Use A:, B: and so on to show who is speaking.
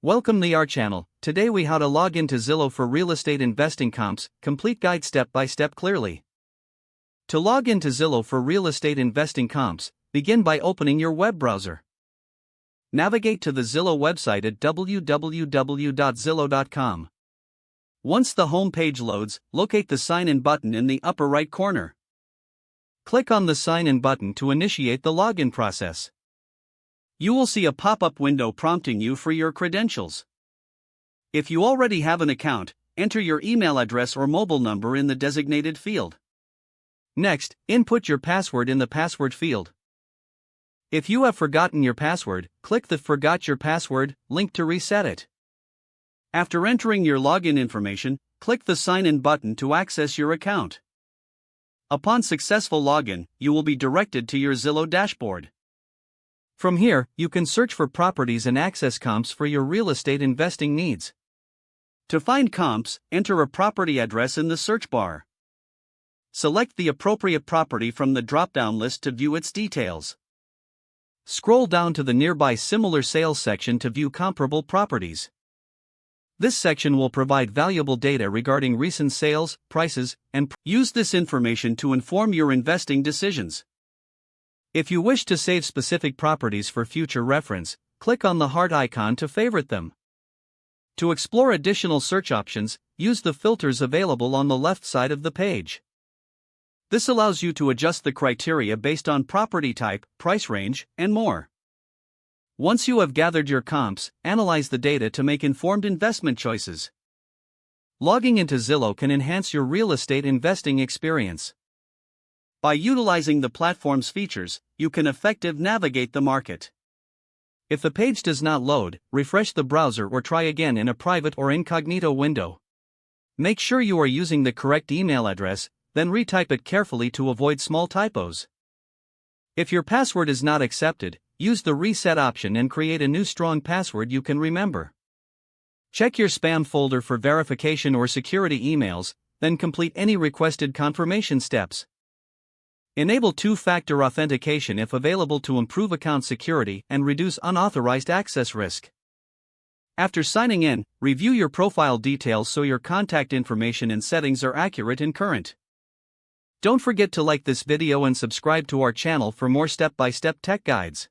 A: Welcome to our channel. Today we how to log into Zillow for real estate investing comps, complete guide step by step clearly. To log into Zillow for real estate investing comps, begin by opening your web browser. Navigate to the Zillow website at www.zillow.com. Once the home page loads, locate the sign in button in the upper right corner. Click on the sign in button to initiate the login process. You will see a pop-up window prompting you for your credentials. If you already have an account, enter your email address or mobile number in the designated field. Next, input your password in the password field. If you have forgotten your password, click the Forgot Your Password link to reset it. After entering your login information, click the Sign In button to access your account. Upon successful login, you will be directed to your Zillow dashboard. From here, you can search for properties and access comps for your real estate investing needs. To find comps, enter a property address in the search bar. Select the appropriate property from the drop-down list to view its details. Scroll down to the nearby Similar Sales section to view comparable properties. This section will provide valuable data regarding recent sales, prices, and use this information to inform your investing decisions. If you wish to save specific properties for future reference, click on the heart icon to favorite them. To explore additional search options, use the filters available on the left side of the page. This allows you to adjust the criteria based on property type, price range, and more. Once you have gathered your comps, analyze the data to make informed investment choices. Logging into Zillow can enhance your real estate investing experience. By utilizing the platform's features, you can effectively navigate the market. If the page does not load, refresh the browser or try again in a private or incognito window. Make sure you are using the correct email address, then retype it carefully to avoid small typos. If your password is not accepted, use the reset option and create a new strong password you can remember. Check your spam folder for verification or security emails, then complete any requested confirmation steps. Enable two-factor authentication if available to improve account security and reduce unauthorized access risk. After signing in, review your profile details so your contact information and settings are accurate and current. Don't forget to like this video and subscribe to our channel for more step-by-step tech guides.